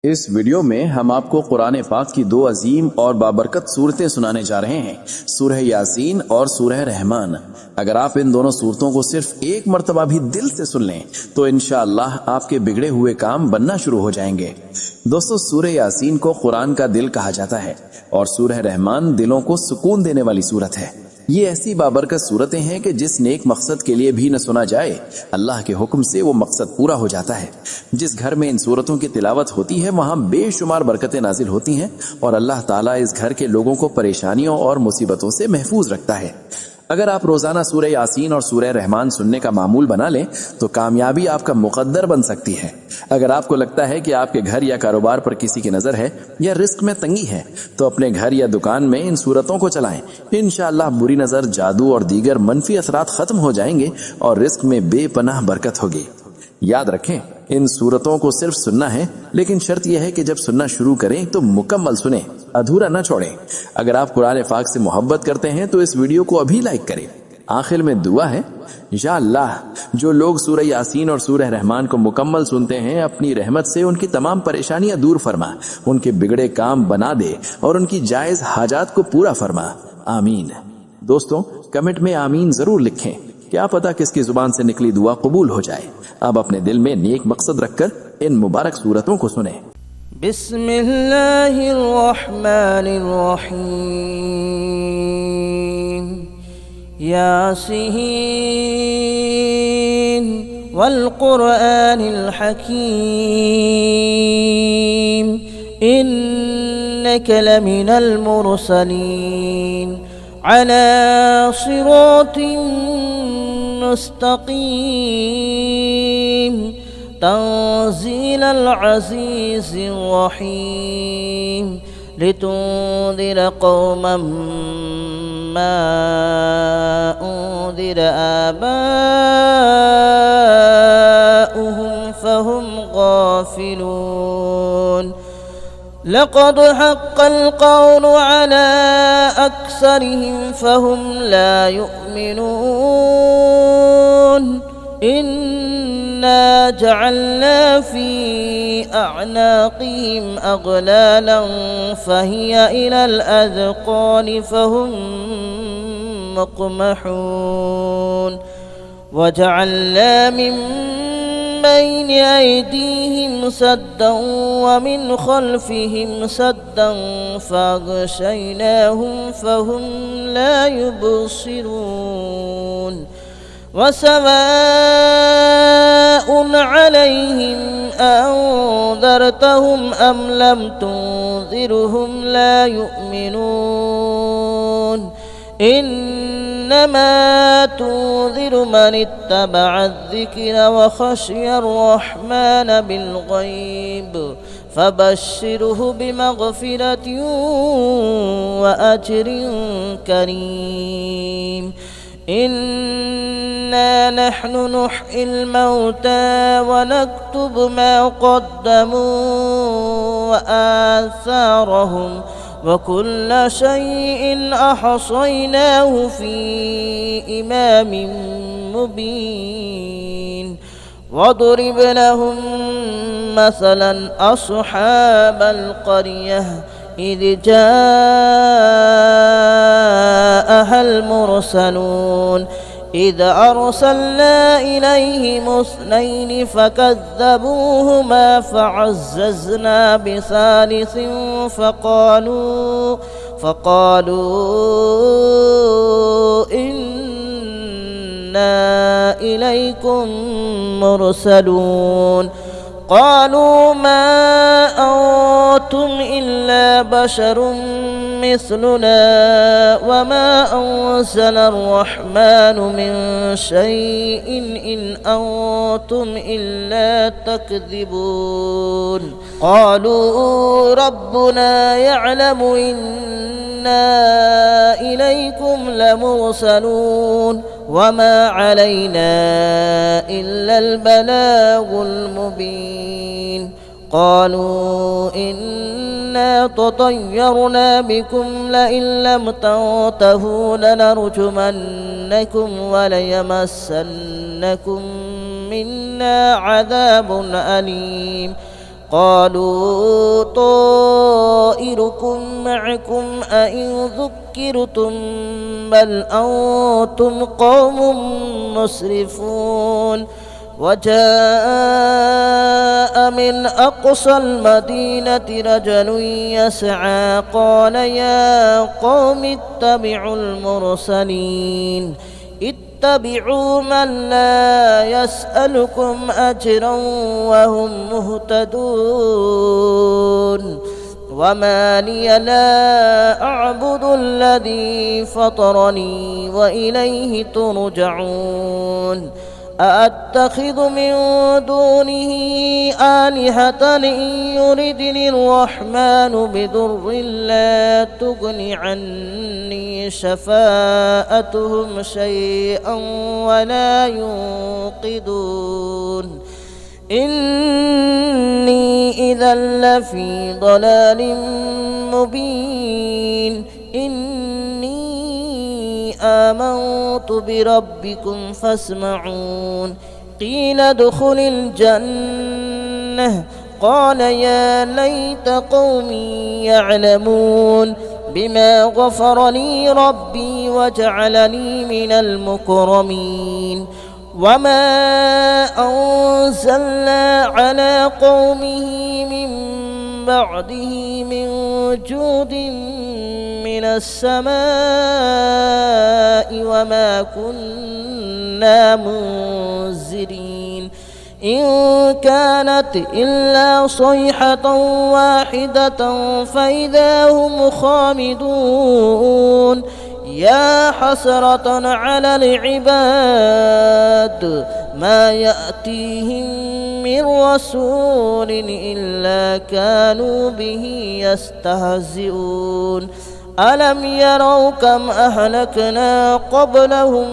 इस वीडियो में हम आपको कुरान पाक की दो अजीम और बाबरकत सूरतें सुनाने जा रहे हैं, सूरह यासीन और सूरह रहमान। अगर आप इन दोनों सूरतों को सिर्फ एक मर्तबा भी दिल से सुन लें तो इंशाअल्लाह आपके बिगड़े हुए काम बनना शुरू हो जाएंगे। दोस्तों, सूरह यासीन को कुरान का दिल कहा जाता है और सूरह रहमान दिलों को सुकून देने वाली सूरत है। ये ऐसी बाबरकत सूरतें हैं कि जिस नेक मकसद के लिए भी न सुना जाए, अल्लाह के हुक्म से वो मकसद पूरा हो जाता है। जिस घर में इन सूरतों की तिलावत होती है वहां बेशुमार बरकतें नाजिल होती हैं और अल्लाह ताला इस घर के लोगों को परेशानियों और मुसीबतों से महफूज रखता है। अगर आप रोजाना सूरह यासीन और सूरह रहमान सुनने का मामूल बना लें तो कामयाबी आपका मुकद्दर बन सकती है। अगर आपको लगता है कि आपके घर या कारोबार पर किसी की नजर है या रिस्क में तंगी है तो अपने घर या दुकान में इन सूरतों को चलाएं। इंशाअल्लाह बुरी नजर, जादू और दीगर मनफी असरात खत्म हो जाएंगे और रिस्क में बेपनाह बरकत होगी। याद रखें, इन सूरतों को सिर्फ सुनना है, लेकिन शर्त यह है कि जब सुनना शुरू करें तो मुकम्मल सुने, अधूरा न छोड़ें। अगर आप कुरान पाक से मोहब्बत करते हैं तो इस वीडियो को अभी लाइक करें। आखिर में दुआ है, या अल्लाह जो लोग सूरह यासीन और सूरह रहमान को मुकम्मल सुनते हैं, अपनी रहमत से उनकी तमाम परेशानियां दूर फरमा, उनके बिगड़े काम बना दे और उनकी जायज हाजात को पूरा फरमा। आमीन। दोस्तों, कमेंट में आमीन जरूर लिखें, क्या पता किसकी जुबान से निकली दुआ कबूल हो जाए। अब अपने दिल में नेक मकसद रखकर इन मुबारक सूरतों को सुने। बिस्मिल्लाहिर्रहमानिर्रहीम। यासीन वल कुरआनिल हकीम। इन्नका लमिनल मुरसलीन अला सिरातिन मुस्तकीम। तंज़ीलल अज़ीज़िर रहीम। लितुंज़िर क़ौमन मा उन्ज़िर आबाउहुम फ़हुम गाफ़िलून। लक़द हक़्क़ल क़ौलु अला अक्सरिहिम फ़हुम ला युमिनून। इन्ना जअलना फ़ी अअनाक़िहिम अग़लालन फ़हिय इलल अज़क़ानि फ़हुम मुक़महून। वजअलना मिन बैन अयदीहिम सद्दन वमिन खल्फ़िहिम सद्दन फ़अग़शयनाहुम फ़हुम ला युबसिरून। वसवाउन अलैहिम अअंज़रतहुम अम लम तुंज़िरहुम ला युमिनून। इन्नमा तुंज़िरु मन इत्तबअ अज़्ज़िक्र व खशियर रहमान बिलग़ैब फबश्शिरहु बिमग़फ़िरतिन व अज्रिन करीम। इन्ना नहनु नुह्यिल मौता व नक्तुबु मा क़द्दमू व आसारहुम व कुल्ल शैइन अहसयनाहु फ़ी इमामिन मुबीन। वदरिब लहुम मसलन अस्हाबल क़रियह इज़ जाअहल मुरसलून। إذ أرسلنا إليهم اثنين فكذبوهما فعززنا بثالث فقالوا إنا إليكم مرسلون. قالوا ما أنتم إلا بشر مثلنا وما أنزل الرحمن من شيء إن أنتم إلا تكذبون. قالوا ربنا يعلم إنا إليكم لمرسلون وما علينا إلا البلاغ المبين. قالوا إنا تطيرنا بكم لئن لم تنتهوا لنرجمنكم وليمسنكم منا عذاب أليم. قالوا طائركم معكم أئن ذكرتم بل أنتم قوم مسرفون وجاء من أقصى المدينة رجل يسعى قال يا قوم اتبعوا المرسلين اتبعوا من لا يسألكم أجرا وهم مهتدون وما لي لا أعبد الذي فطرني وإليه ترجعون أأتخذ من دونه آلهة إن يردني الرحمن بضر لا تغن عني شفاءتهم شيئا ولا ينقذون إني إذا لفي ضلال مبين آمنت بربكم فاسمعون قيل ادخل الجنة قال يا ليت قومي يعلمون بما غفر لي ربي وجعلني من المكرمين وما أنزلنا على قومه من بعده من جود من السماء وما كنا منزلين إن كانت إلا صيحة واحدة فإذا هم خامدون يا حسرة على العباد ما يأتيهم من رسول إلا كانوا به يستهزئون ألم يروا كم أهلكنا قبلهم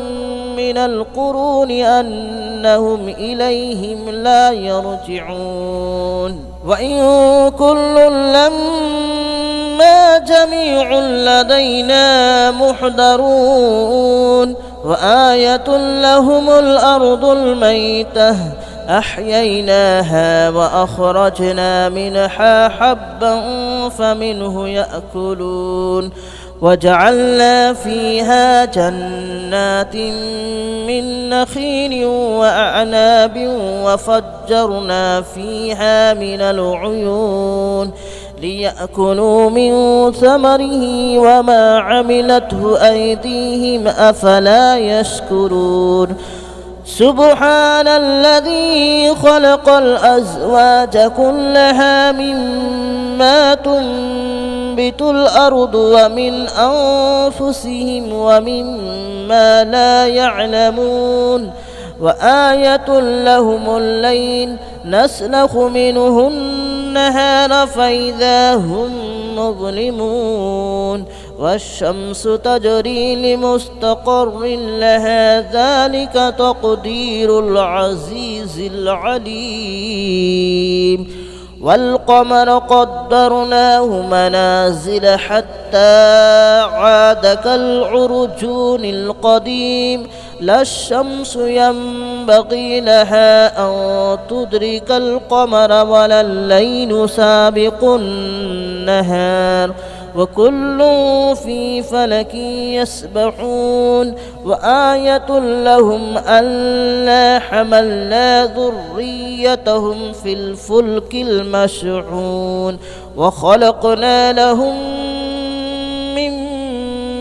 من القرون أنهم إليهم لا يرجعون وإن كل لما جميع لدينا محضرون وآية لهم الأرض الميتة أحييناها وأخرجنا منها حبا فمنه يأكلون وجعلنا فيها جنات من نخيل وأعناب وفجرنا فيها من العيون ليأكلوا من ثمره وما عملته أيديهم أفلا يشكرون سبحان الذي خلق الأزواج كلها مما تنبت الأرض ومن أنفسهم ومما لا يعلمون وآية لهم الليل نسلخ منه النهار فإذا هم مظلمون والشمس تجري لمستقر لها ذلك تقدير العزيز العليم والقمر قدرناه منازل حتى عاد كالعرجون القديم لا الشمس ينبغي لها أن تدرك القمر ولا الليل سابق النهار وكل في فلك يسبحون وآية لهم ألا حملنا ذريتهم في الفلك المشحون وخلقنا لهم من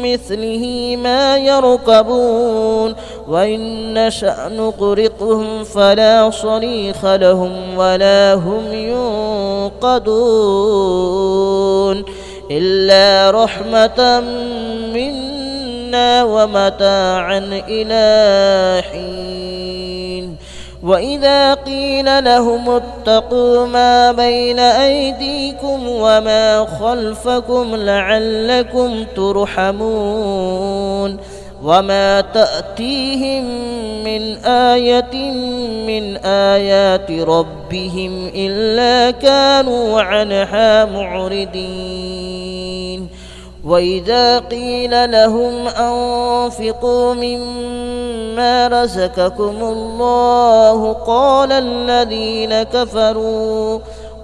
مثله ما يركبون وإن نشأ نغرقهم فلا صريخ لهم ولا هم ينقذون إلا رحمة منا ومتاعا إلى حين وإذا قيل لهم اتقوا ما بين أيديكم وما خلفكم لعلكم ترحمون وما تأتيهم من آية من آيات ربهم إلا كانوا عنها معرضين وإذا قيل لهم أنفقوا مما رزقكم الله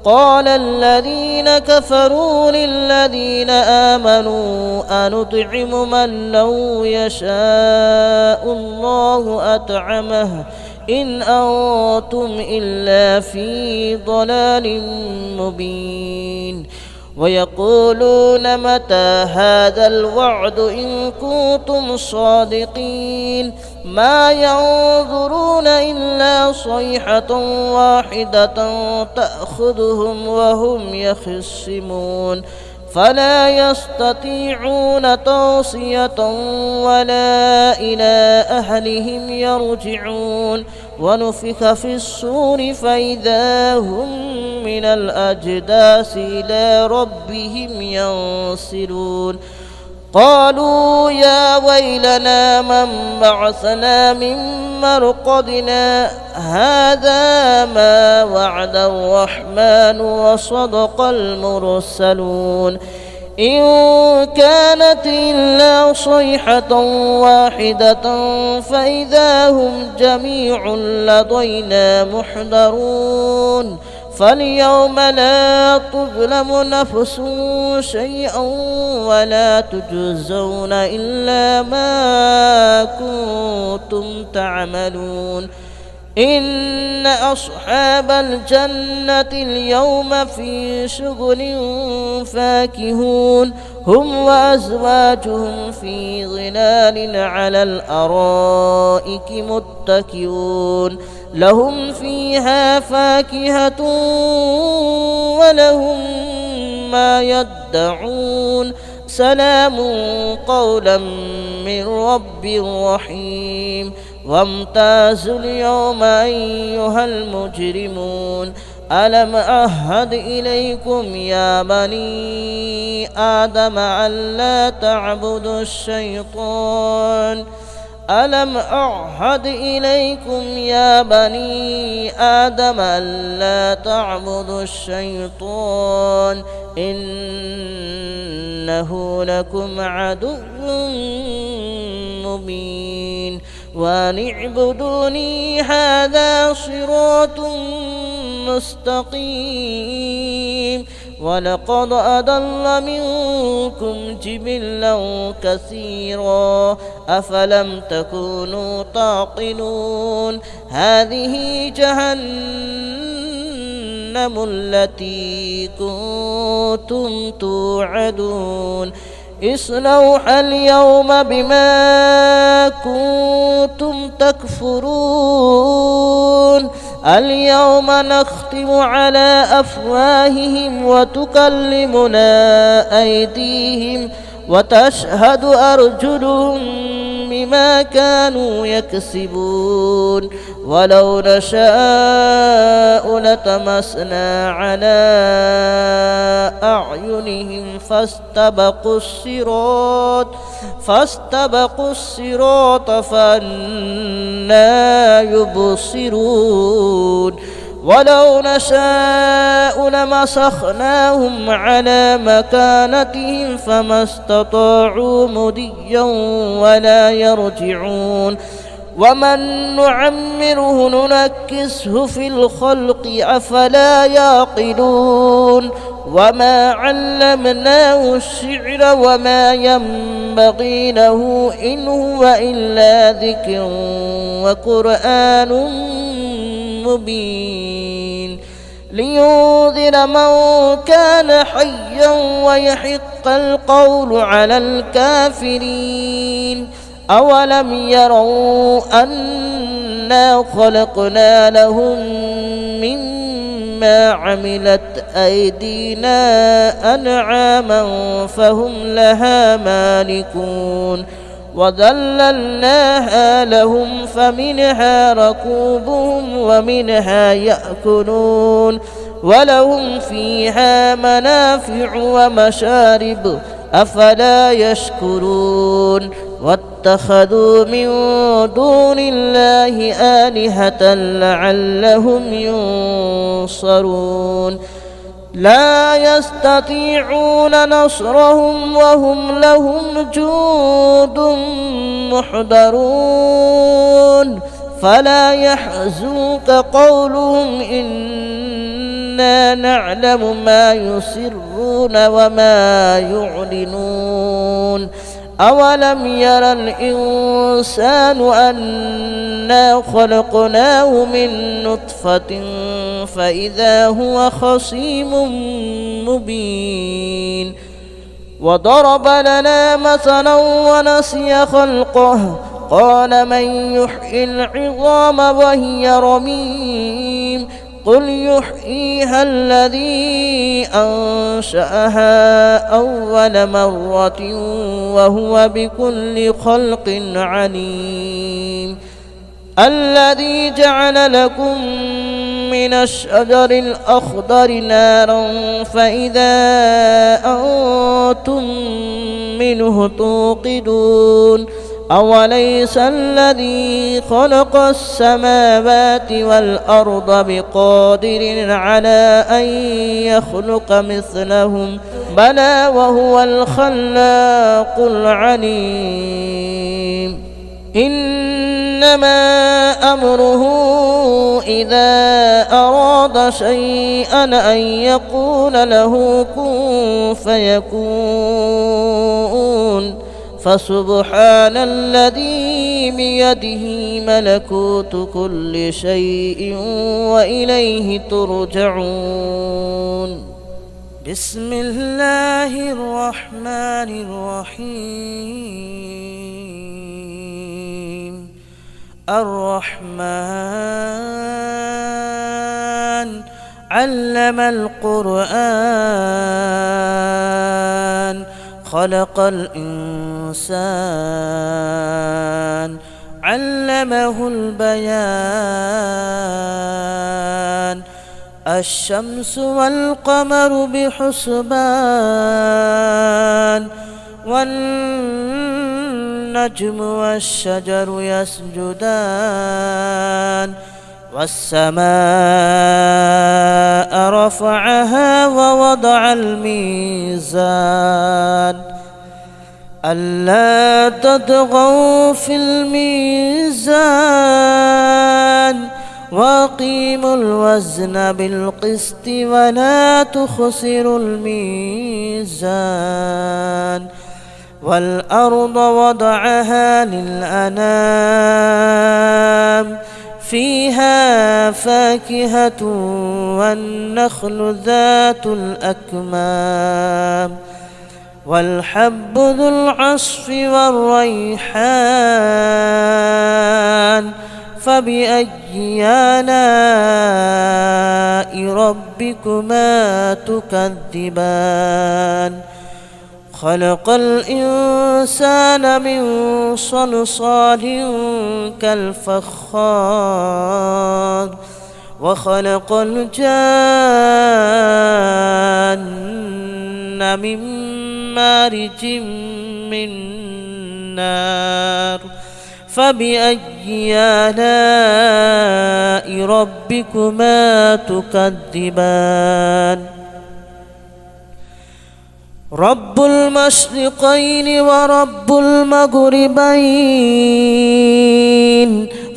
قال الذين كفروا للذين آمنوا أنطعم من لو يشاء الله أطعمه إن أنتم إلا في ضلال مبين ويقولون متى هذا الوعد إن كنتم صادقين ما ينظرون إلا صيحة واحدة تأخذهم وهم يخصمون فلا يستطيعون توصية ولا إلى أهلهم يرجعون ونفخ في الصور فإذا هم من الأجداث إلى ربهم ينسلون قالوا يا ويلنا من بعثنا من مرقدنا هذا ما وعد الرحمن وصدق المرسلون إن كانت إلا صيحة واحدة فإذا هم جميع لدينا محضرون فاليوم لا تظلم نفس شيئا ولا تجزون إلا ما كنتم تعملون إن أصحاب الجنة اليوم في شغل فاكهون هم وأزواجهم في ظلال على الأرائك متكئون لهم فيها فاكهة ولهم ما يدعون سلام قولا من رب رحيم وامتازوا اليوم أيها المجرمون ألم أعهد إليكم يا بني آدم ألا تعبدوا الشيطان ألم أعهد إليكم يا بني آدم ألا تعبدوا الشيطان إنه لكم عدو مبين وأن اعبدوني هذا صراط مستقيم ولقد أضل منكم جبلا كثيرا أفلم تكونوا تعقلون هذه جهنم التي كنتم توعدون اصلوها اليوم بما كنتم تكفرون اليوم نختم على أفواههم وتكلمنا أيديهم وتشهد أرجلهم بما كانوا يكسبون ولو نشاء لطمسنا على أعينهم فاستبقوا الصراط فأنى يبصرون ولو نشاء لمسخناهم على مكانتهم فما استطاعوا مضيا ولا يرجعون ومن نعمره ننكسه في الخلق أفلا يعقلون وما علمناه الشعر وما ينبغي له إن هو إلا ذكر وقرآن مبين لينذر من كان حيا ويحق القول على الكافرين أولم يروا أنا خلقنا لهم مما عملت أيدينا أنعاما فهم لها مالكون وذللناها لهم فمنها ركوبهم ومنها يأكلون ولهم فيها منافع ومشارب أفلا يشكرون واتخذوا من دون الله آلهة لعلهم ينصرون لا يستطيعون نصرهم وهم لهم جند محضرون فلا يحزنك قولهم إن إنا نعلم ما يسرون وما يعلنون أولم ير الإنسان أنا خلقناه من نطفة فإذا هو خصيم مبين وضرب لنا مثلا ونسي خلقه قال من يحيي العظام وهي رميم قل يحييها الذي أنشأها أول مرة وهو بكل خلق عليم الذي جعل لكم من الشجر الأخضر نارا فإذا أنتم منه توقدون أوليس الذي خلق السماوات والأرض بقادر على أن يخلق مثلهم بلى وهو الخلاق العليم إنما أمره إذا أراد شيئا أن يقول له كن فيكون فسبحان الذي بيده ملكوت كل شيء وإليه ترجعون بسم الله الرحمن الرحيم الرحمن علم القرآن خلق الإنسان علمه البيان الشمس والقمر بحسبان والنجم والشجر يسجدان والسماء رفعها ووضع الميزان ألا تطغوا في الميزان وأقيموا الوزن بالقسط ولا تخسروا الميزان والأرض وضعها للأنام فيها فاكهة والنخل ذات الأكمام والحب ذو العصف والريحان فبأي آلاء ربكما تكذبان خلق الإنسان من صلصال كالفخار وخلق الجان من مارج من نار فبأي آلاء ربكما تكذبان رب المشرقين ورب المغربين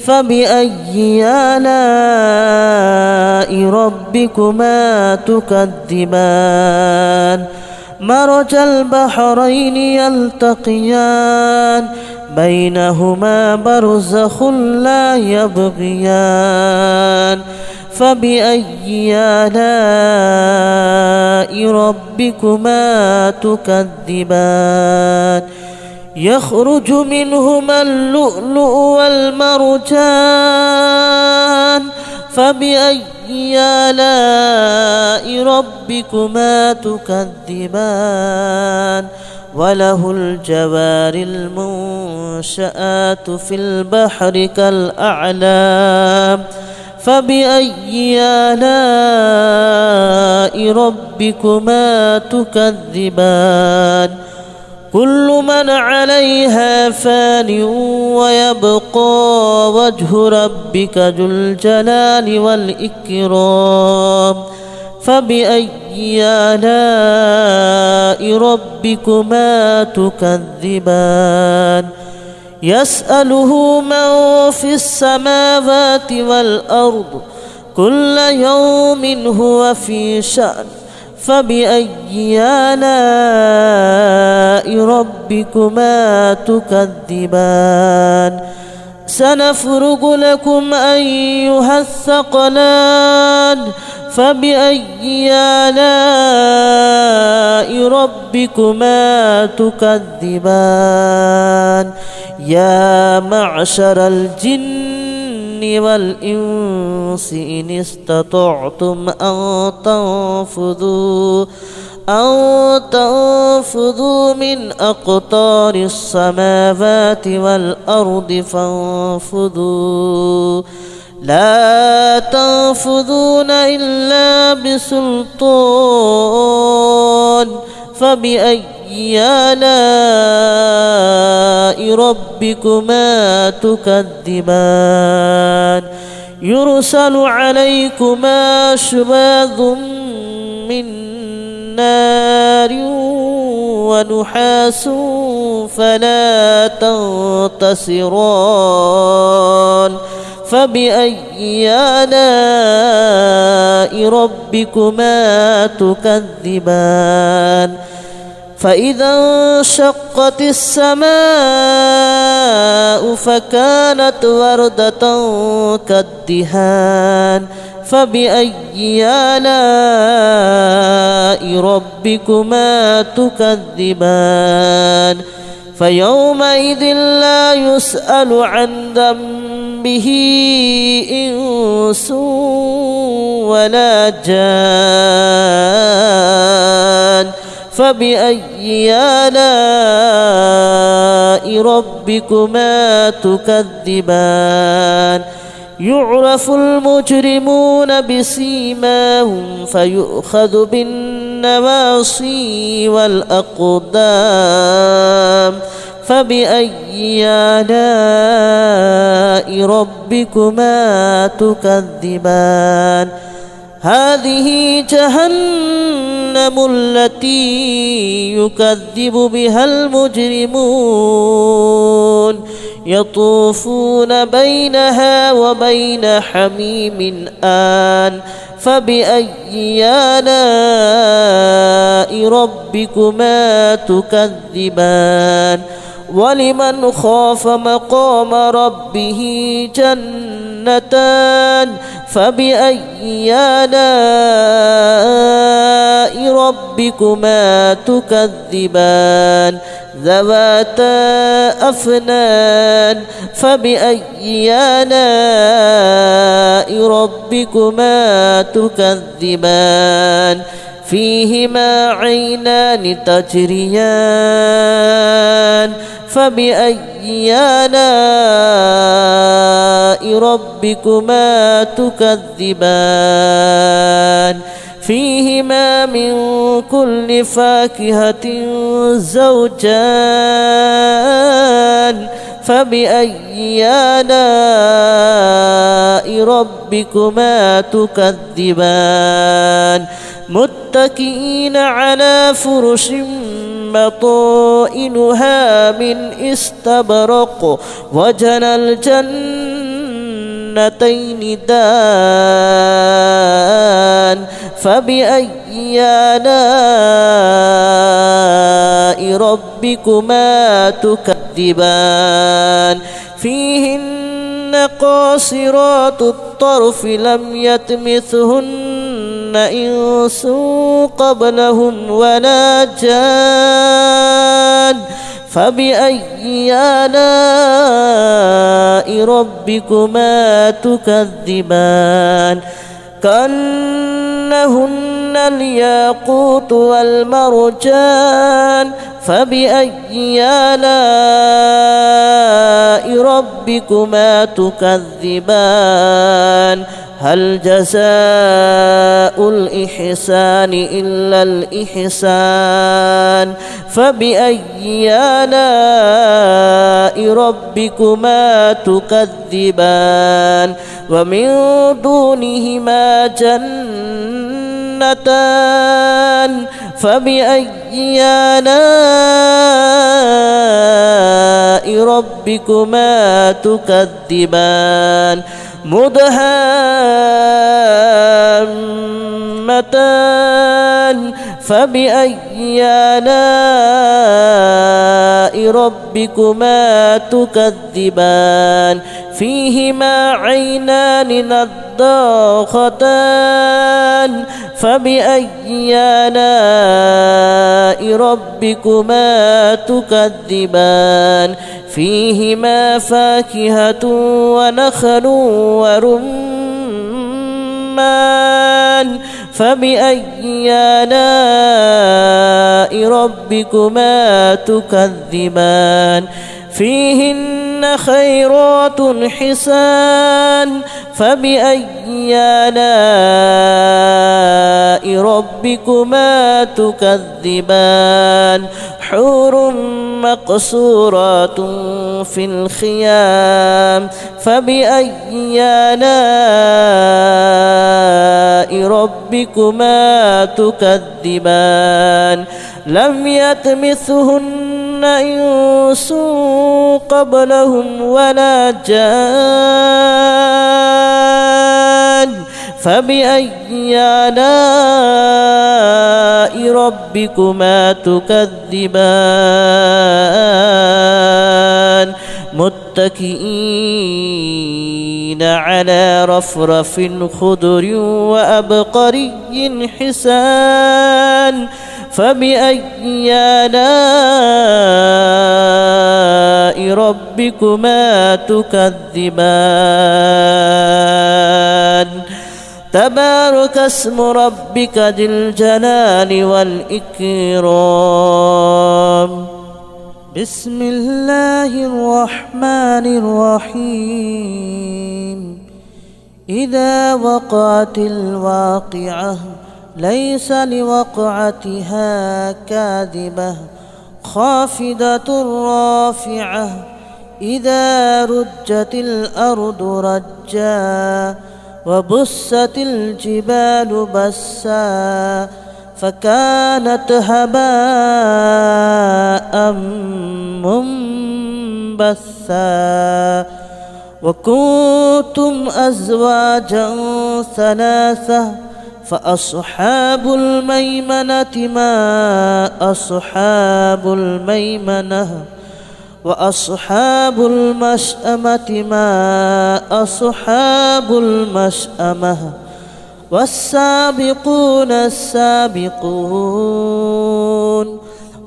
فبأي آلاء ربكما تكذبان مرج البحرين يلتقيان بينهما برزخ لا يبغيان فبأي آلاء ربكما تكذبان يخرج منهما اللؤلؤ والمرجان فبأي آلاء ربكما تكذبان وله الجوار المنشآت في البحر كالأعلام فبأي آلاء ربكما تكذبان كل من عليها فان ويبقى وجه ربك ذو الجلال والإكرام فبأي آلاء ربكما تكذبان يسأله من في السماوات والأرض كل يوم هو في شأن فبأي آلاء ربكما تكذبان سنفرغ لكم أيها الثقلان فبأي آلاء ربكما تكذبان يا معشر الجن والإنس إن استطعتم أن تنفذوا من أقطار السماوات والأرض فانفذوا لا تنفذون إلا بسلطان فبأي آلاء ربكما تكذبان يرسل عليكما شواظ من نار ونحاس فلا تنتصران فبأي آلاء ربكما تكذبان فإذا انشقت السماء فكانت وردة كالدهان فبأي آلاء ربكما تكذبان فيومئذ لا يسأل عن ذنبه إنس ولا جان فبأي آلاء ربكما تكذبان يعرف المجرمون بسيماهم فيؤخذ بالنواصي والأقدام فبأي آلاء ربكما تكذبان هذه جهنم التي يكذب بها المجرمون يطوفون بينها وبين حميم آن فبأي آلاء ربكما تكذبان ولمن خاف مقام ربه جنتان فبأي آلاء ربكما تكذبان ذواتا أفنان فبأي آلاء ربكما تكذبان فيهما عينان تجريان فبأي آلاء ربكما تكذبان فيهما من كل فاكهة زوجان فبأي آلاء ربكما تكذبان متكئين على فرش بطائنها من استبرق وجنى الجنتين دان فبأي آلاء ربكما تكذبان فيهن قاصرات الطرف لم يطمثهن إنس قبلهم ولا جان فبأي آلاء ربكما تكذبان كأنهن الياقوت والمرجان فبأي آلاء ربكما تكذبان هل جزاء الإحسان إلا الإحسان فبأي آلاء ربكما تكذبان ومن دونهما جنتان فبأي آلاء ربكما تكذبان مدهامتان فبأي آلاء ربكما تكذبان فيهما عينان نضاختان فبأي آلاء ربكما تكذبان فيهما فاكهة ونخل ورمان فبأي آلاء ربكما تكذبان فيهن خيرات حسان فبأي آلاء ربكما تكذبان حور مقصورات في الخيام فبأي آلاء ربكما تكذبان لم يطمثهن إنس قبلهم ولا جان فبأي آلاء ربكما تكذبان متكئين على رفرف خضر وأبقري حسان فبأي آلاء ربكما تكذبان تبارك اسم ربك ذي الجلال والإكرام بسم الله الرحمن الرحيم إذا وقعت الواقعة ليس لوقعتها كاذبة خافضة رافعة إذا رجت الأرض رجا وبست الجبال بسا فكانت هباء منبثا وكنتم أزواجا ثلاثة فأصحاب الميمنة ما أصحاب الميمنة وأصحاب المشأمة ما أصحاب المشأمة والسابقون السابقون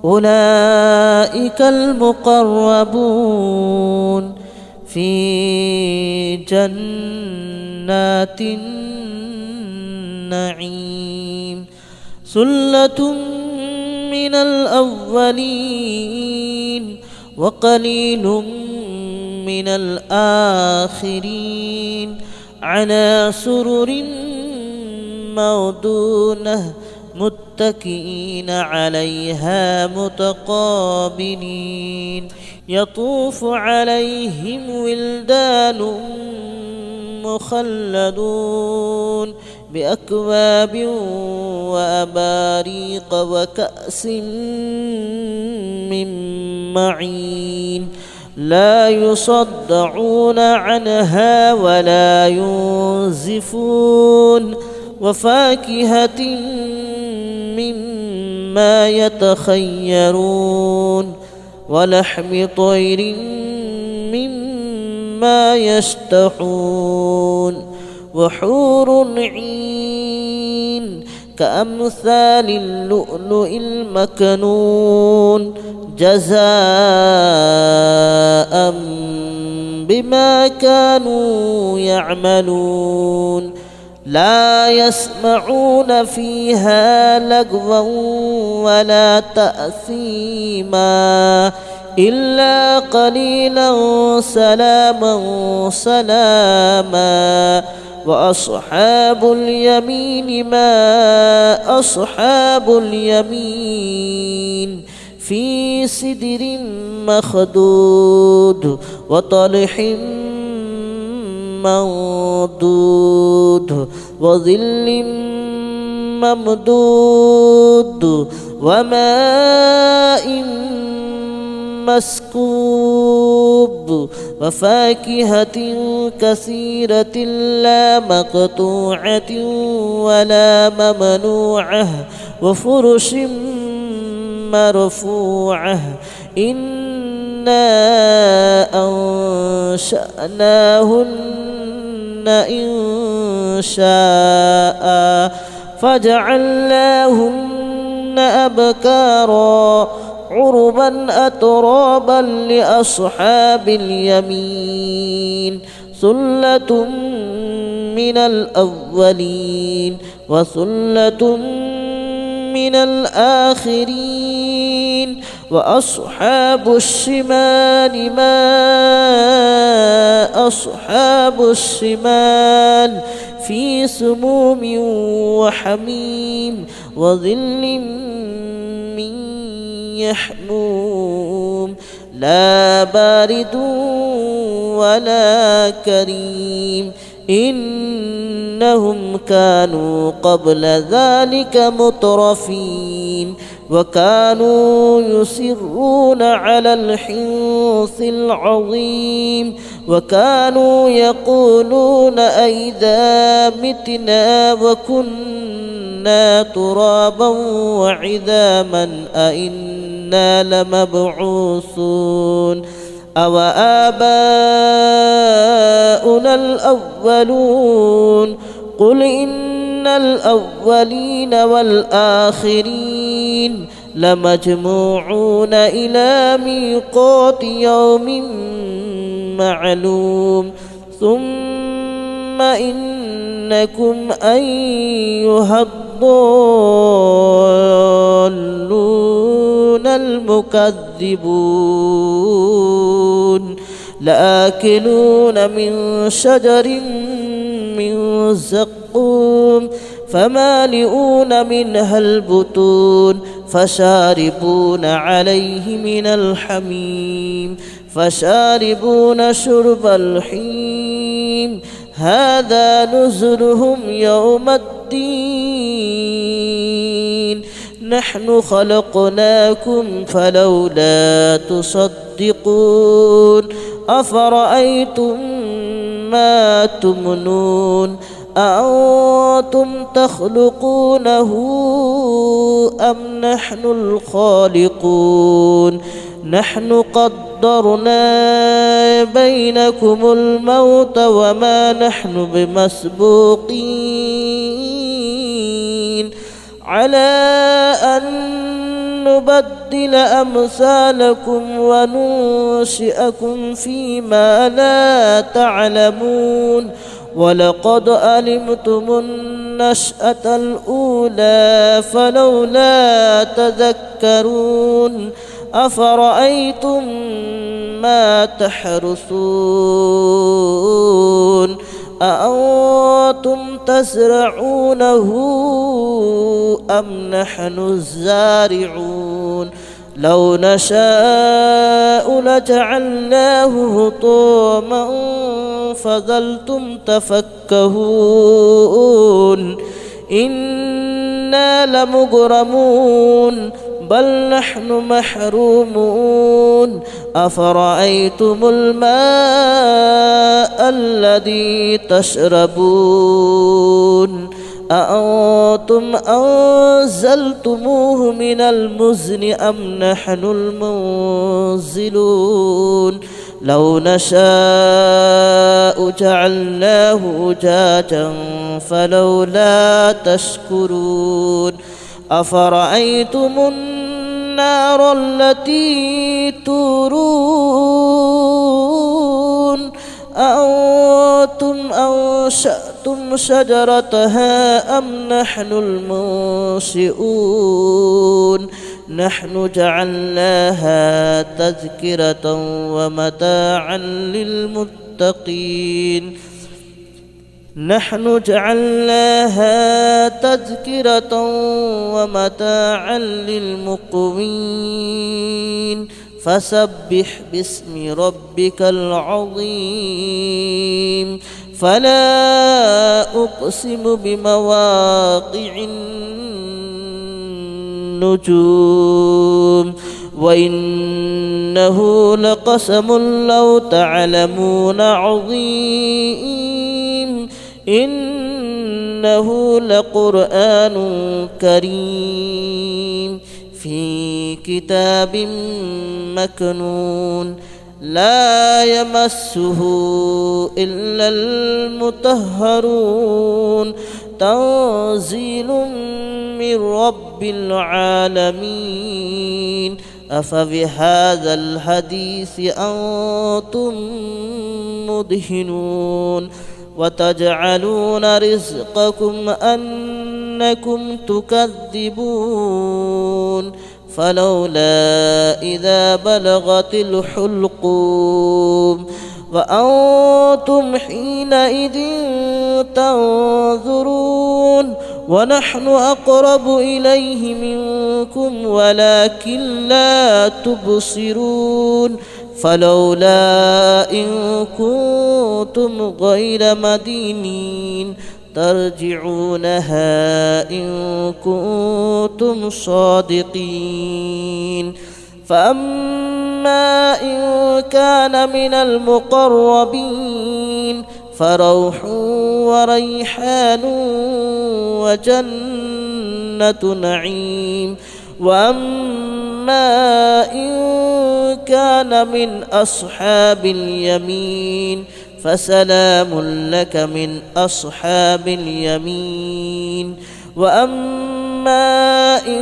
أولئك المقربون في جنات النعيم ثلة من الأولين وقليل من الآخرين على سرر موضونة متكئين عليها متقابلين يطوف عليهم ولدان مخلدون بأكواب وأباريق وكأس من معين لا يصدعون عنها ولا ينزفون وفاكهة مما يتخيرون ولحم طير مما يشتهون وحور عين كأمثال اللؤلؤ المكنون جزاء بما كانوا يعملون لا يسمعون فيها لغوا ولا تأثيما إلا قليلا سلاما سلاما وأصحاب اليمين ما أصحاب اليمين في سدر مخدود وطلح منضود وظل ممدود وماء مسكوب مكذوب وفاكهة كثيرة لا مقطوعة ولا ممنوعة وفرش مرفوعة إنا أنشأناهن إن شاء فجعلناهن أبكارا عربا أترابا لأصحاب اليمين ثلة من الأولين وثلة من الآخرين وأصحاب الشمال ما أصحاب الشمال في سموم وحميم وظل من يحموم لا بارد ولا كريم إنهم كانوا قبل ذلك مترفين وكانوا يصرون على الحنث العظيم وكانوا يقولون أئذا متنا وكنا ترابا وعظاما أئنا لمبعوثون أو آباؤنا الأولون قل إن الأولين والآخرين لمجموعون إلى ميقات يوم معلوم ثم إنكم أيها الضالون المكذبون لآكلون من شجر من زقوم فمالئون منها البطون فشاربون عليه من الحميم فشاربون شرب الحميم هذا نزلهم يوم الدين نحن خلقناكم فلولا تصدقون أفرأيتم ما تمنون أأنتم تخلقونه أم نحن الخالقون نحن قدرنا بينكم الموت وما نحن بمسبوقين على أن نبدل أمثالكم وننشئكم فيما لا تعلمون ولقد علمتم النشأة الأولى فلولا تذكرون أفرأيتم ما تحرثون أأنتم تزرعونه أم نحن الزارعون لو نشاء لجعلناه هطاما فظلتم تفكهون إنا لمغرمون بل نحن محرومون أفرأيتم الماء الذي تشربون أأنتم أنزلتموه من المزن أم نحن المنزلون لو نشاء جعلناه أجاجا فلولا تشكرون أفرأيتم النار التي تورون أأنتم أنشأتم شجرتها أم نحن المنشئون نحن جعلناها تذكرة ومتاعا للمتقين نحن جعلناها تذكرة ومتاعا للمقوين فسبح باسم ربك العظيم فلا أقسم بمواقع النجوم وإنه لقسم لو تعلمون عظيم إنه لقرآن كريم في كتاب مكنون لا يمسه إلا المطهرون تنزيل من رب العالمين أفبهذا الحديث أنتم مدهنون وتجعلون رزقكم أنكم تكذبون فلولا إذا بلغت الحلقوم وأنتم حينئذ تنظرون ونحن أقرب إليه منكم ولكن لا تبصرون فلولا إن كنتم غير مدينين ترجعونها إن كنتم صادقين فأما إن كان من المقربين فروح وريحان وجنة نعيم وأما إن كان من أصحاب اليمين فسلام لك من أصحاب اليمين وأما إن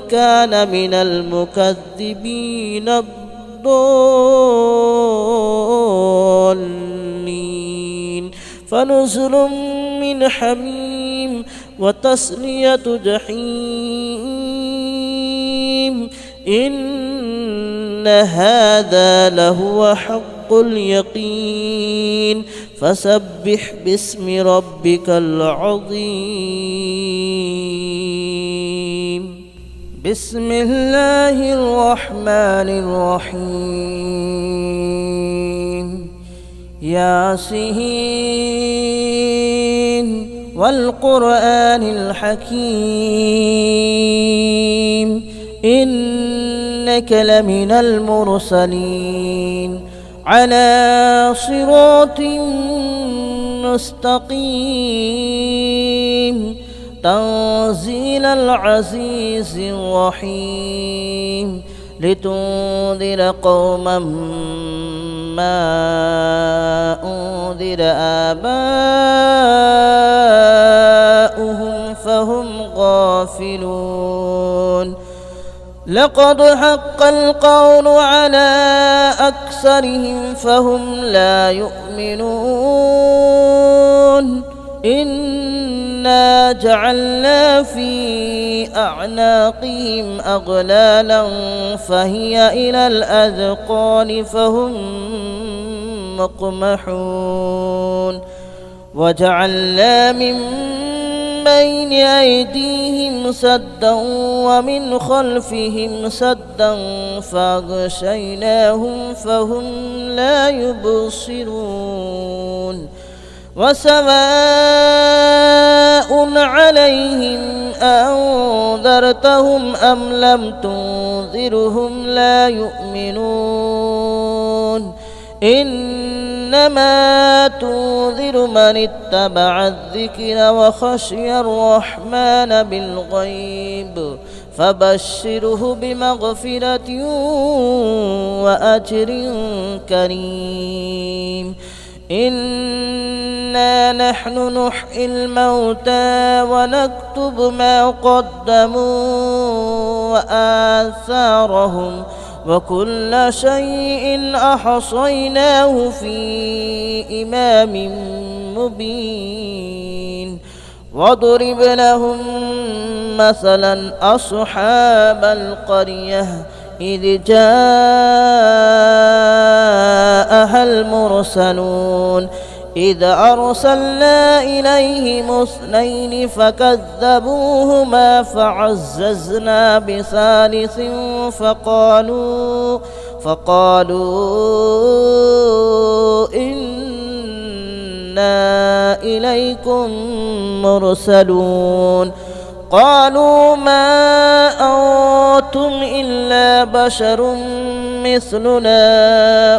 كان من المكذبين الضالين فنزل من حميم وتصلية جحيم إن هذا لهو حق اليقين فسبح باسم ربك العظيم بسم الله الرحمن الرحيم ياسين والقرآن الحكيم إنك لمن المرسلين على صراط مستقيم تنزيل العزيز الرحيم لتنذر قوما ما أنذر آباؤهم فهم غافلون لقد حق القول على أكثرهم فهم لا يؤمنون إنا جعلنا في أعناقهم أغلالا فهي إلى الأذقان فهم مقمحون وجعلنا من بين أيديهم سدا ومن خلفهم سدا فأغشيناهم فهم لا يبصرون وسواء عليهم أنذرتهم أم لم تنذرهم لا يؤمنون إنما تنذر من اتبع الذكر وخشي الرحمن بالغيب فبشره بمغفرة وأجر كريم إنا نحن نحيي الموتى ونكتب ما قدموا وآثارهم وكل شيء أحصيناه في إمام مبين واضرب لهم مثلا أصحاب القرية إذ جاءها المرسلون إذ أرسلنا إليهم اثنين فكذبوهما فعززنا بثالث فقالوا إنا إليكم مرسلون قالوا ما أنتم إلا بشر مثلنا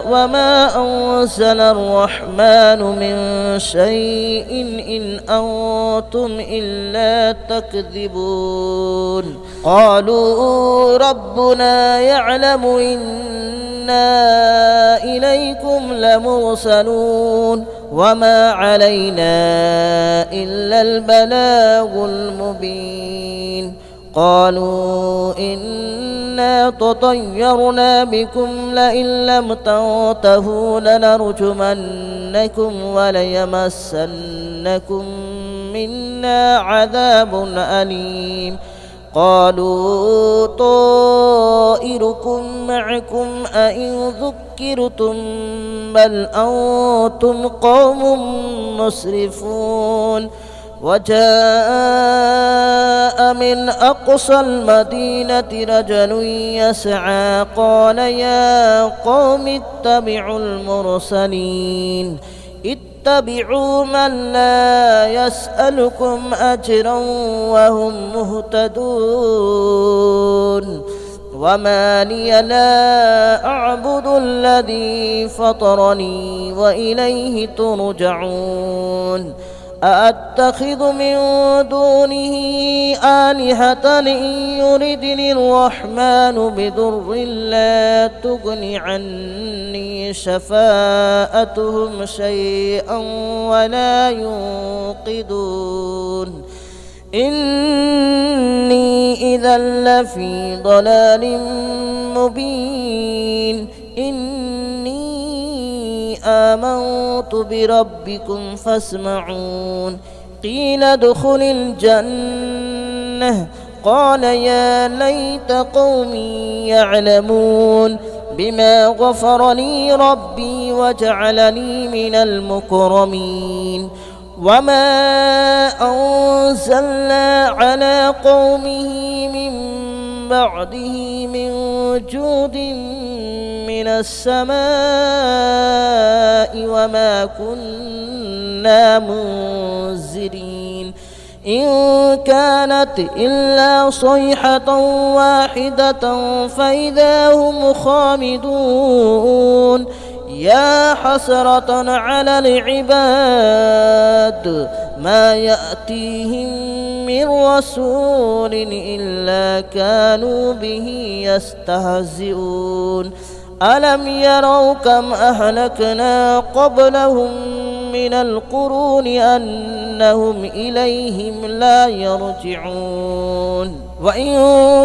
وما أنزل الرحمن من شيء إن أنتم إلا تكذبون قالوا ربنا يعلم إنا إليكم لمرسلون وما علينا إلا البلاغ المبين قالوا إنا تطيرنا بكم لئن لم تنتهوا لنرجمنكم وليمسنكم منا عذاب أليم قالوا طائركم معكم أئن ذكرتم بل أنتم قوم مسرفون وجاء من أقصى المدينة رجل يسعى قال يا قوم اتبعوا المرسلين اتبعوا من لا يسألكم أجرا وهم مهتدون وما لي لا أعبد الذي فطرني وإليه ترجعون أأتخذ من دونه آلهة إن يردني الرحمن بضر لا تغن عني شفاءتهم شيئا ولا ينقذون إني إذا لفي ضلال مبين آمنت بربكم فاسمعون قيل ادخل الجنة قال يا ليت قومي يعلمون بما غفر لي ربي وجعلني من المكرمين وما أنزلنا على قومه من بعده من جود من السماء وما كنا منزلين إن كانت إلا صيحة واحدة فإذا هم خامدون يا حسرة على العباد ما يأتيهم من رسول إلا كانوا به يستهزئون ألم يروا كم أهلكنا قبلهم من القرون أنهم إليهم لا يرجعون وإن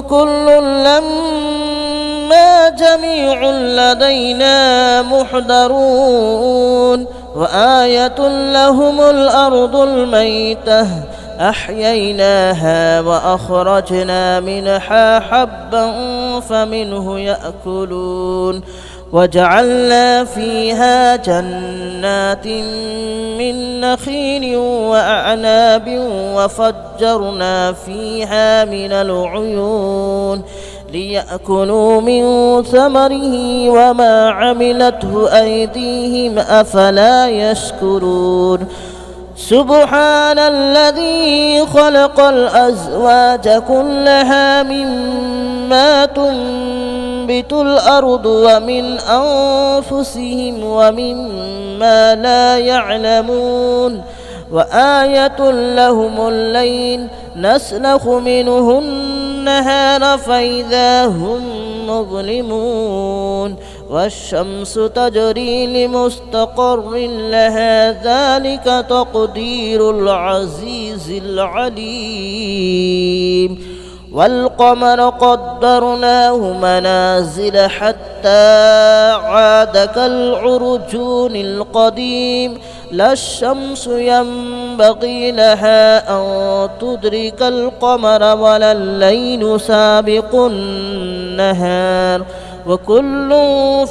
كل لما جميع لدينا محضرون وآية لهم الأرض الميتة أحييناها وأخرجنا منها حبا فمنه يأكلون وجعلنا فيها جنات من نخيل وأعناب وفجرنا فيها من العيون ليأكلوا من ثمره وما عملته أيديهم أفلا يشكرون سبحان الذي خلق الأزواج كلها مما تنبت الأرض ومن أنفسهم ومما لا يعلمون وآية لهم الليل نسلخ منه النهار فإذا هم مظلمون والشمس تجري لمستقر لها ذلك تقدير العزيز العليم والقمر قدرناه منازل حتى عاد كالعرجون القديم لا الشمس ينبغي لها أن تدرك القمر ولا الليل سابق النهار وكل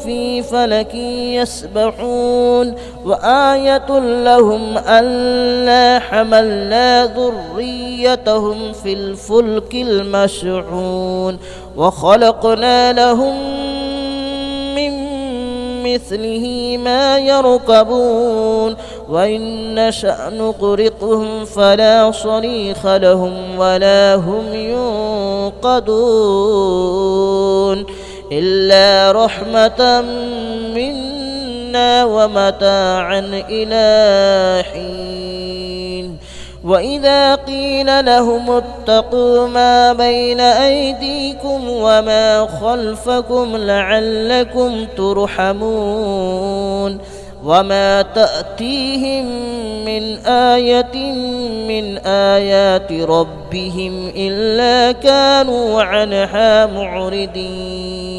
في فلك يسبحون وآية لهم ألا حملنا ذريتهم في الفلك المشحون وخلقنا لهم من مثله ما يركبون وإن نشأ نغرقهم فلا صريخ لهم ولا هم ينقذون إلا رحمة منا ومتاعا إلى حين وإذا قيل لهم اتقوا ما بين أيديكم وما خلفكم لعلكم ترحمون وما تأتيهم من آية من آيات ربهم إلا كانوا عنها معرضين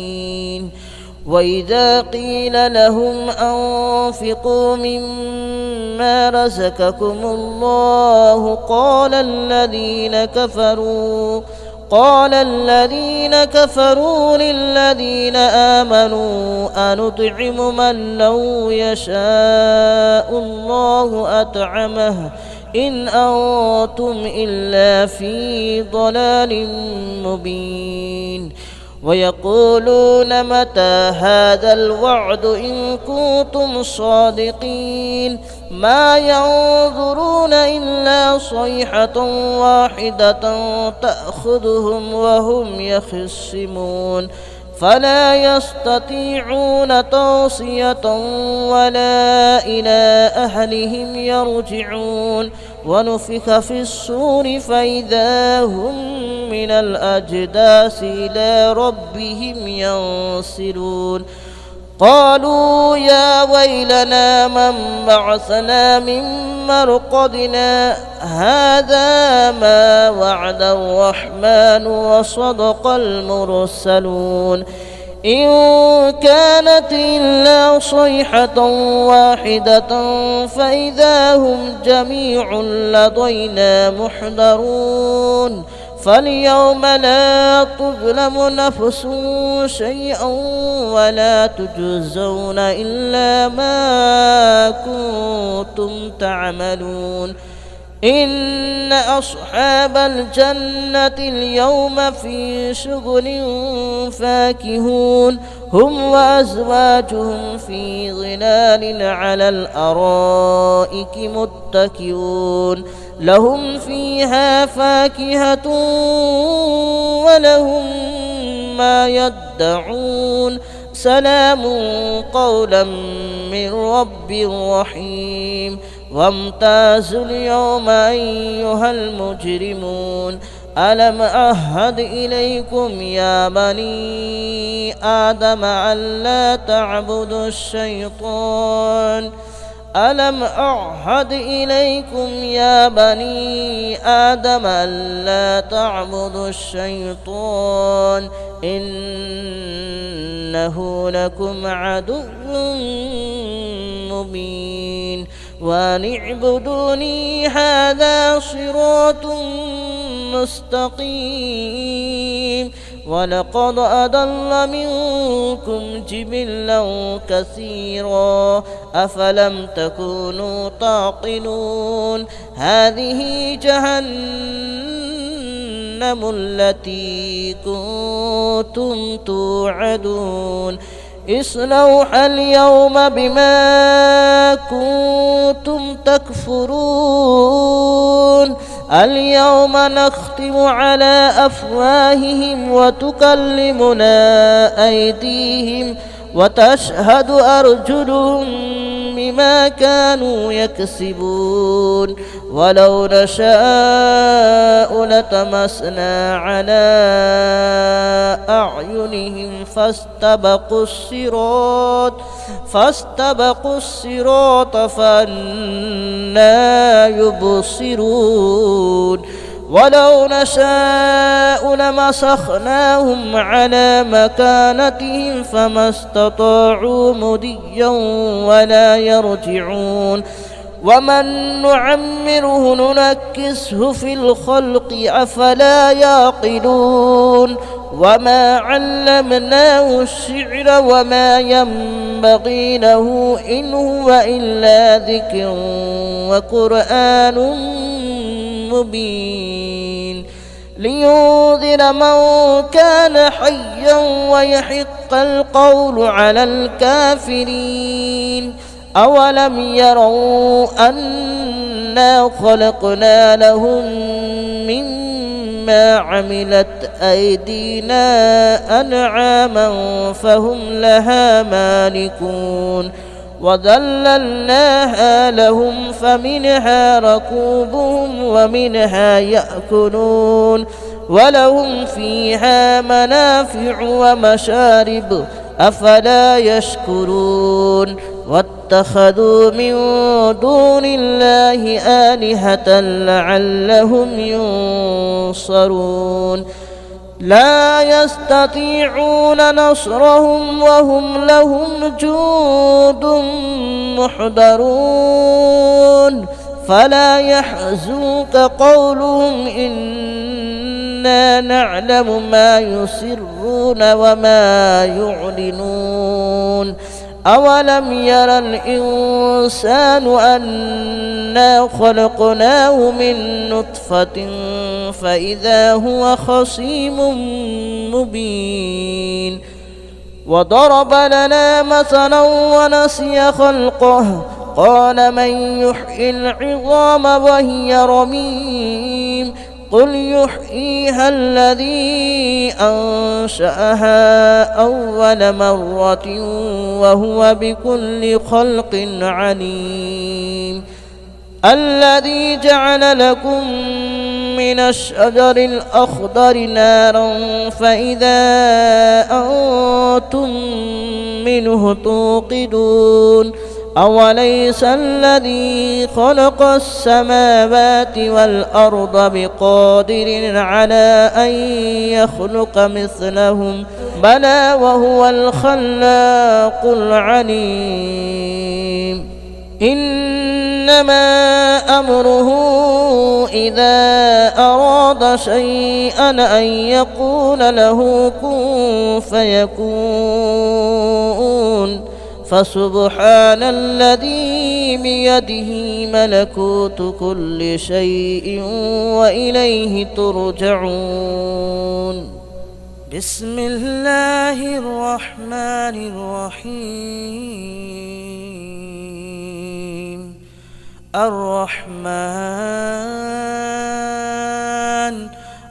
وإذا قيل لهم أنفقوا مما رزقكم الله قال الذين كفروا للذين آمنوا أنطعم من لو يشاء الله أطعمه إن أنتم إلا في ضلال مبين ويقولون متى هذا الوعد إن كنتم صادقين ما ينظرون إلا صيحة واحدة تأخذهم وهم يخصمون فلا يستطيعون توصية ولا إلى أهلهم يرجعون ونفخ في الصور فإذا هم من الأجداث إلى ربهم ينسلون قالوا يا ويلنا من بعثنا من مرقدنا هذا ما وعد الرحمن وصدق المرسلون إن كانت إلا صيحة واحدة فإذا هم جميع لدينا محضرون فاليوم لا تظلم نفس شيئا ولا تجزون إلا ما كنتم تعملون إن أصحاب الجنة اليوم في شغل فاكهون هم وأزواجهم في ظلال على الأرائك متكئون لهم فيها فاكهة ولهم ما يدعون سلام قولا من رب رحيم وامتازوا اليوم أيها المجرمون ألم أعهد إليكم يا بني آدم ألا تعبدوا الشيطان ألم أعهد إليكم يا بني آدم ألا تعبدوا الشيطان إنه لكم عدو مبين وأن اعبدوني هذا صراط مستقيم ولقد أضل منكم جبلا كثيرا أفلم تكونوا تعقلون هذه جهنم التي كنتم توعدون اصلوها اليوم بما كنتم تكفرون اليوم نختم على أفواههم وتكلمنا أيديهم وتشهد أرجلهم بما كانوا يكسبون ولو نشاء لتمسنا على أعينهم فاستبقوا الصراط فأنى يبصرون ولو نشاء لمسخناهم على مكانتهم فما استطاعوا مضيا ولا يرجعون ومن نعمره ننكسه في الخلق أفلا يعقلون وما علمناه الشعر وما ينبغي له إن هو إلا ذكر وقرآن مبين لينذر من كان حيا ويحق القول على الكافرين أولم يروا أنا خلقنا لهم ما عملت أيدينا أنعاما فهم لها مالكون وذللناها لهم فمنها ركوبهم ومنها يأكلون ولهم فيها منافع ومشارب أفلا يشكرون واتخذوا من دون الله آلهة لعلهم ينصرون لا يستطيعون نصرهم وهم لهم جند محضرون فلا يحزنك قولهم إنا نعلم ما يسرون وما يعلنون أولم ير الإنسان أنا خلقناه من نطفة فإذا هو خصيم مبين وضرب لنا مثلا ونسي خلقه قال من يحيي العظام وهي رميم قل يحييها الذي أنشأها أول مرة وهو بكل خلق عليم الذي جعل لكم من الشجر الأخضر نارا فإذا أنتم منه توقدون أوليس الذي خلق السماوات والأرض بقادر على أن يخلق مثلهم بلى وهو الخلاق العليم إنما أمره إذا أراد شيئا أن يقول له كن فيكون فسبحان الذي بيده ملكوت كل شيء وإليه ترجعون بسم الله الرحمن الرحيم الرحمن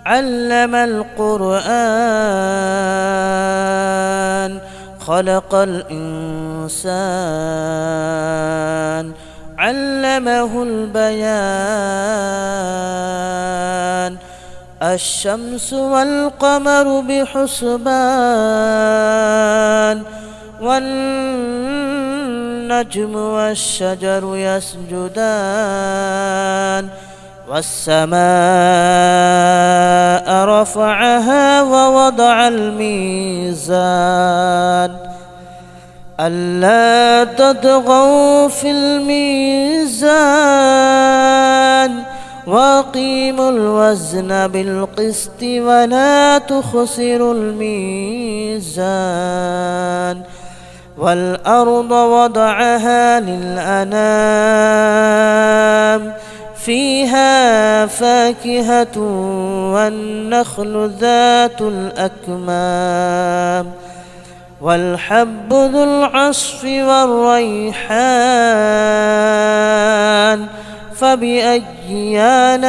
علم القرآن خلق الإنسان علمه البيان الشمس والقمر بحسبان والنجم والشجر يسجدان والسماء رفعها ووضع الميزان ألا تطغوا في الميزان وأقيموا الوزن بالقسط ولا تخسروا الميزان والأرض وضعها للأنام فيها فاكهة والنخل ذات الأكمام والحب ذو العصف والريحان فبأي آلاء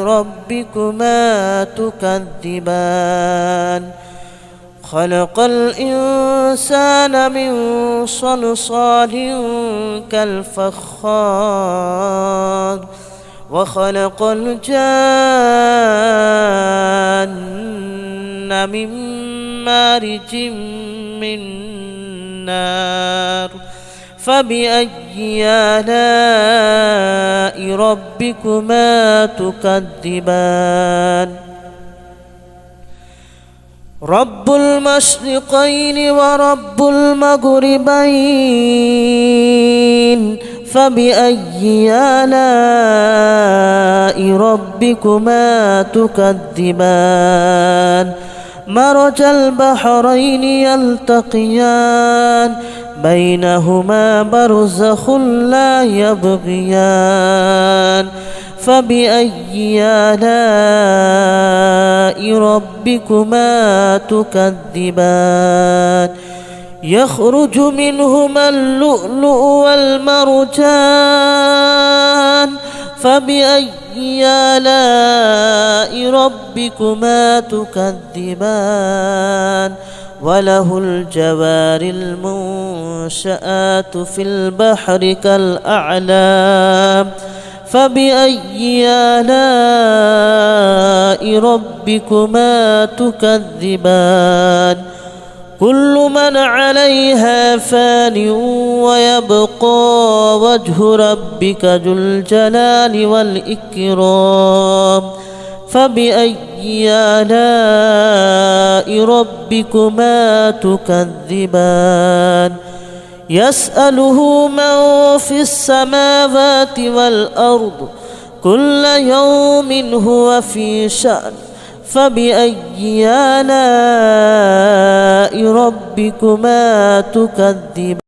ربكما تكذبان خلق الإنسان من صلصال كالفخار وخلق الجان من مارج من نار فبأي آلاء ربكما تكذبان رب المشرقين ورب المغربين فبأي آلاء ربكما تكذبان مرج البحرين يلتقيان بينهما برزخ لا يبغيان فبأي آلاء ربكما تكذبان يخرج منهما اللؤلؤ والمرجان فبأي آلاء ربكما تكذبان وله الجوار المنشآت في البحر كالأعلام فبأي آلاء ربكما تكذبان كل من عليها فان ويبقى وجه ربك ذو الجلال والإكرام فبأي آلاء ربكما تكذبان يسأله من في السماوات والأرض كل يوم هو في شأن فبأي آلاء ربكما تكذبان